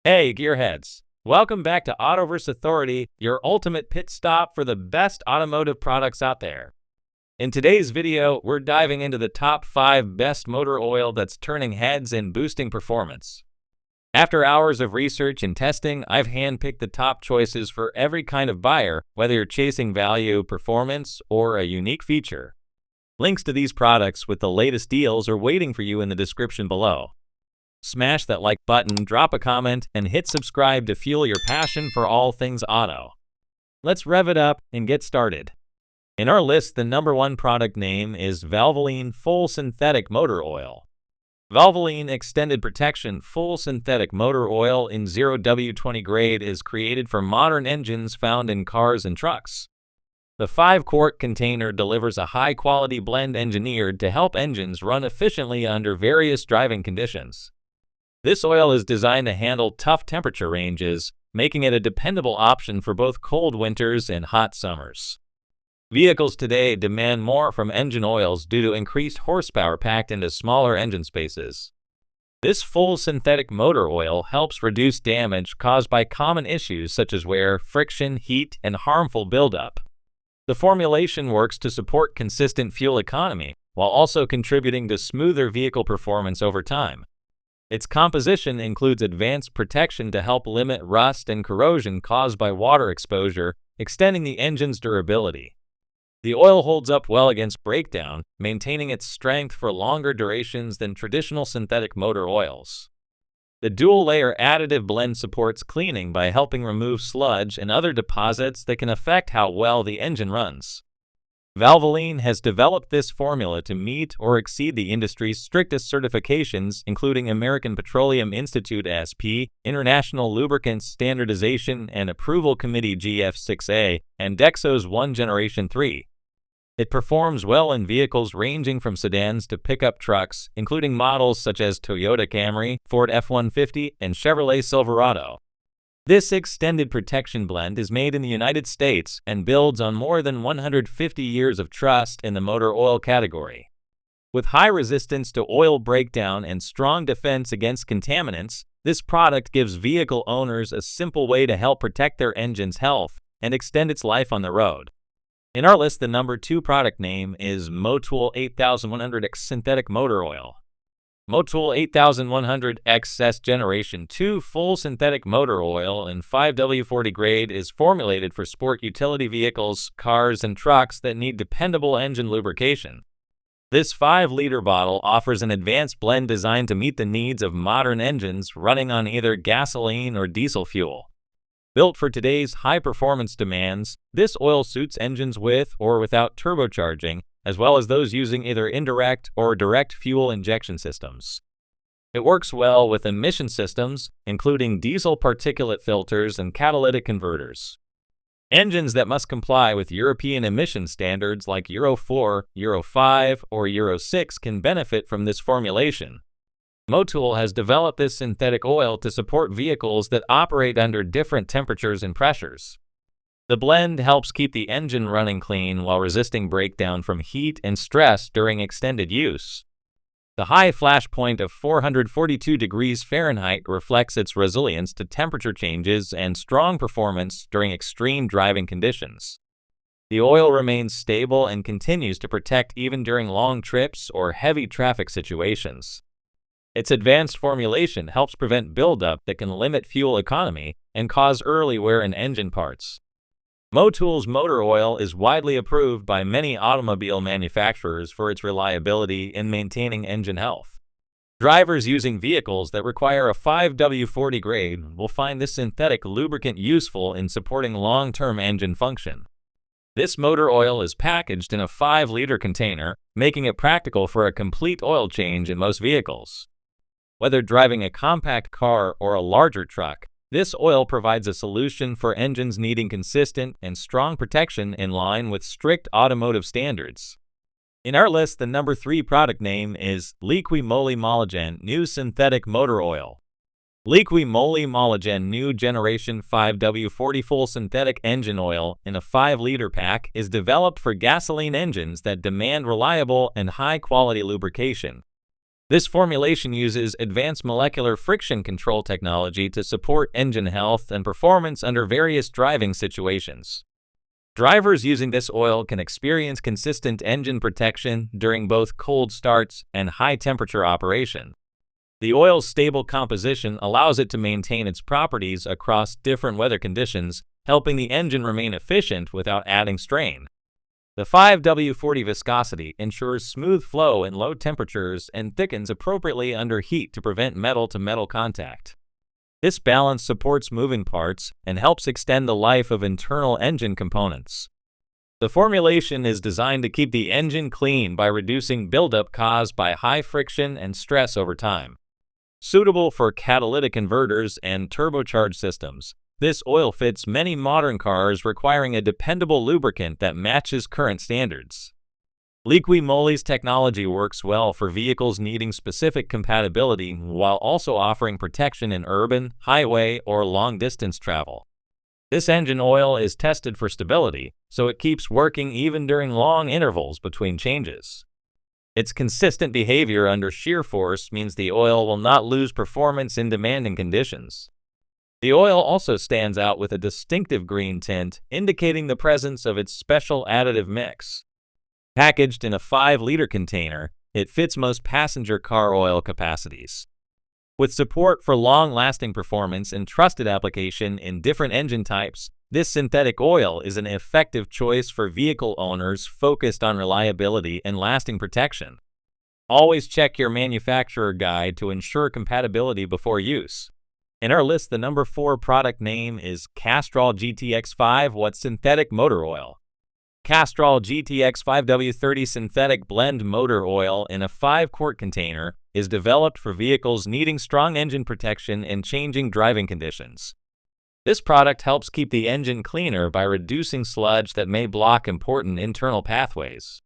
Hey, gearheads! Welcome back to Autoverse Authority, your ultimate pit stop for the best automotive products out there. In today's video, we're diving into the top 5 best motor oil that's turning heads and boosting performance. After hours of research and testing, I've handpicked the top choices for every kind of buyer, whether you're chasing value, performance, or a unique feature. Links to these products with the latest deals are waiting for you in the description below. Smash that like button, drop a comment, and hit subscribe to fuel your passion for all things auto. Let's rev it up and get started. In our list, the number 1 product name is Valvoline Full Synthetic Motor Oil. Valvoline Extended Protection Full Synthetic Motor Oil in 0W20 grade is created for modern engines found in cars and trucks. The 5-quart container delivers a high-quality blend engineered to help engines run efficiently under various driving conditions. This oil is designed to handle tough temperature ranges, making it a dependable option for both cold winters and hot summers. Vehicles today demand more from engine oils due to increased horsepower packed into smaller engine spaces. This full synthetic motor oil helps reduce damage caused by common issues such as wear, friction, heat, and harmful buildup. The formulation works to support consistent fuel economy, while also contributing to smoother vehicle performance over time. Its composition includes advanced protection to help limit rust and corrosion caused by water exposure, extending the engine's durability. The oil holds up well against breakdown, maintaining its strength for longer durations than traditional synthetic motor oils. The dual-layer additive blend supports cleaning by helping remove sludge and other deposits that can affect how well the engine runs. Valvoline has developed this formula to meet or exceed the industry's strictest certifications, including American Petroleum Institute SP, International Lubricants Standardization and Approval Committee GF6A, and Dexo's 1 Generation 3. It performs well in vehicles ranging from sedans to pickup trucks, including models such as Toyota Camry, Ford F-150, and Chevrolet Silverado. This extended protection blend is made in the United States and builds on more than 150 years of trust in the motor oil category. With high resistance to oil breakdown and strong defense against contaminants, this product gives vehicle owners a simple way to help protect their engine's health and extend its life on the road. In our list, the number 2 product name is MOTUL 8100X Synthetic Motor Oil. MOTUL 8100XS Generation 2 Full Synthetic Motor Oil in 5W40 grade is formulated for sport utility vehicles, cars, and trucks that need dependable engine lubrication. This 5-liter bottle offers an advanced blend designed to meet the needs of modern engines running on either gasoline or diesel fuel. Built for today's high-performance demands, this oil suits engines with or without turbocharging, as well as those using either indirect or direct fuel injection systems. It works well with emission systems, including diesel particulate filters and catalytic converters. Engines that must comply with European emission standards like Euro 4, Euro 5, or Euro 6 can benefit from this formulation. MOTUL has developed this synthetic oil to support vehicles that operate under different temperatures and pressures. The blend helps keep the engine running clean while resisting breakdown from heat and stress during extended use. The high flash point of 442 degrees Fahrenheit reflects its resilience to temperature changes and strong performance during extreme driving conditions. The oil remains stable and continues to protect even during long trips or heavy traffic situations. Its advanced formulation helps prevent buildup that can limit fuel economy and cause early wear in engine parts. MOTUL's motor oil is widely approved by many automobile manufacturers for its reliability in maintaining engine health. Drivers using vehicles that require a 5W40 grade will find this synthetic lubricant useful in supporting long-term engine function. This motor oil is packaged in a 5-liter container, making it practical for a complete oil change in most vehicles. Whether driving a compact car or a larger truck, this oil provides a solution for engines needing consistent and strong protection in line with strict automotive standards. In our list, the number 3 product name is LIQUI MOLY Molygen New Synthetic Motor Oil. LIQUI MOLY Molygen New Generation 5W40 Full Synthetic Engine Oil in a 5-liter pack is developed for gasoline engines that demand reliable and high-quality lubrication. This formulation uses advanced molecular friction control technology to support engine health and performance under various driving situations. Drivers using this oil can experience consistent engine protection during both cold starts and high-temperature operation. The oil's stable composition allows it to maintain its properties across different weather conditions, helping the engine remain efficient without adding strain. The 5W40 viscosity ensures smooth flow in low temperatures and thickens appropriately under heat to prevent metal-to-metal contact. This balance supports moving parts and helps extend the life of internal engine components. The formulation is designed to keep the engine clean by reducing buildup caused by high friction and stress over time. Suitable for catalytic converters and turbocharged systems, this oil fits many modern cars requiring a dependable lubricant that matches current standards. LIQUI MOLY's technology works well for vehicles needing specific compatibility while also offering protection in urban, highway, or long-distance travel. This engine oil is tested for stability, so it keeps working even during long intervals between changes. Its consistent behavior under shear force means the oil will not lose performance in demanding conditions. The oil also stands out with a distinctive green tint, indicating the presence of its special additive mix. Packaged in a 5-liter container, it fits most passenger car oil capacities. With support for long-lasting performance and trusted application in different engine types, this synthetic oil is an effective choice for vehicle owners focused on reliability and lasting protection. Always check your manufacturer guide to ensure compatibility before use. In our list, the number 4 product name is Castrol GTX 5W Synthetic Motor Oil. Castrol GTX 5W30 Synthetic Blend Motor Oil in a 5-quart container is developed for vehicles needing strong engine protection in changing driving conditions. This product helps keep the engine cleaner by reducing sludge that may block important internal pathways.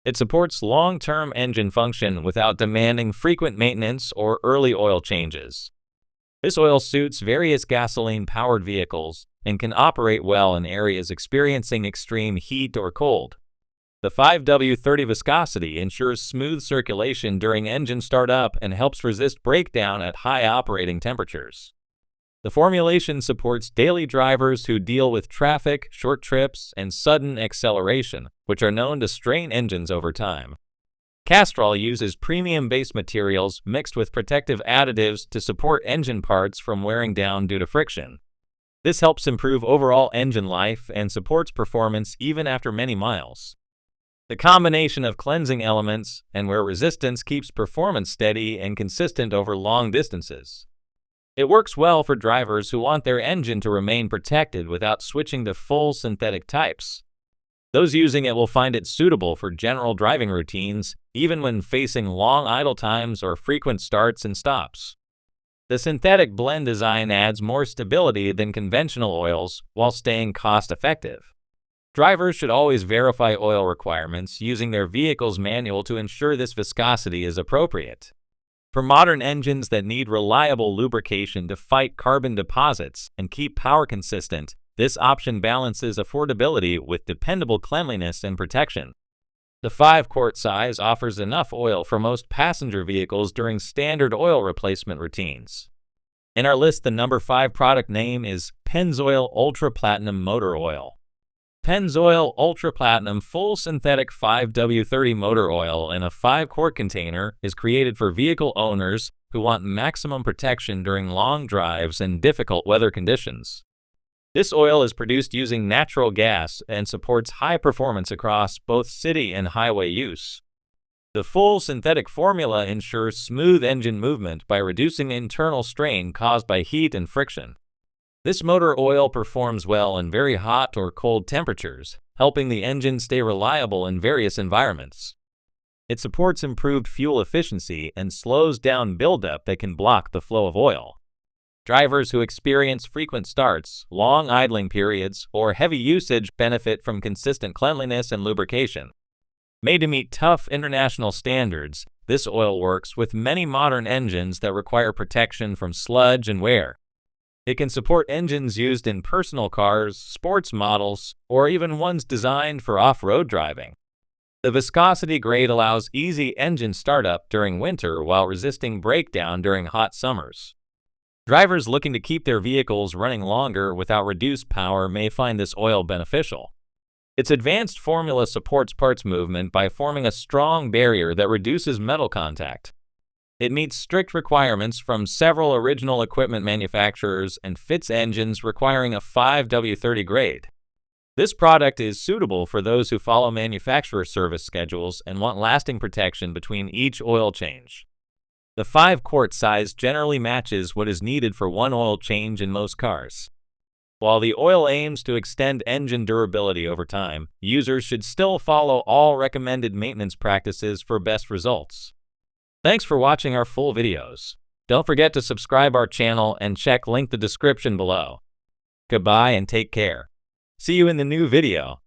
It supports long-term engine function without demanding frequent maintenance or early oil changes. This oil suits various gasoline-powered vehicles and can operate well in areas experiencing extreme heat or cold. The 5W30 viscosity ensures smooth circulation during engine startup and helps resist breakdown at high operating temperatures. The formulation supports daily drivers who deal with traffic, short trips, and sudden acceleration, which are known to strain engines over time. Castrol uses premium base materials mixed with protective additives to support engine parts from wearing down due to friction. This helps improve overall engine life and supports performance even after many miles. The combination of cleansing elements and wear resistance keeps performance steady and consistent over long distances. It works well for drivers who want their engine to remain protected without switching to full synthetic types. Those using it will find it suitable for general driving routines, even when facing long idle times or frequent starts and stops. The synthetic blend design adds more stability than conventional oils while staying cost-effective. Drivers should always verify oil requirements using their vehicle's manual to ensure this viscosity is appropriate. For modern engines that need reliable lubrication to fight carbon deposits and keep power consistent, this option balances affordability with dependable cleanliness and protection. The 5-quart size offers enough oil for most passenger vehicles during standard oil replacement routines. In our list, the number 5 product name is Pennzoil Ultra Platinum Motor Oil. Pennzoil Ultra Platinum Full Synthetic 5W30 Motor Oil in a 5-quart container is created for vehicle owners who want maximum protection during long drives and difficult weather conditions. This oil is produced using natural gas and supports high performance across both city and highway use. The full synthetic formula ensures smooth engine movement by reducing internal strain caused by heat and friction. This motor oil performs well in very hot or cold temperatures, helping the engine stay reliable in various environments. It supports improved fuel efficiency and slows down buildup that can block the flow of oil. Drivers who experience frequent starts, long idling periods, or heavy usage benefit from consistent cleanliness and lubrication. Made to meet tough international standards, this oil works with many modern engines that require protection from sludge and wear. It can support engines used in personal cars, sports models, or even ones designed for off-road driving. The viscosity grade allows easy engine startup during winter while resisting breakdown during hot summers. Drivers looking to keep their vehicles running longer without reduced power may find this oil beneficial. Its advanced formula supports parts movement by forming a strong barrier that reduces metal contact. It meets strict requirements from several original equipment manufacturers and fits engines requiring a 5W30 grade. This product is suitable for those who follow manufacturer service schedules and want lasting protection between each oil change. The 5-quart size generally matches what is needed for one oil change in most cars. While the oil aims to extend engine durability over time, users should still follow all recommended maintenance practices for best results. Thanks for watching our full videos. Don't forget to subscribe our channel and check link the description below. Goodbye and take care. See you in the new video.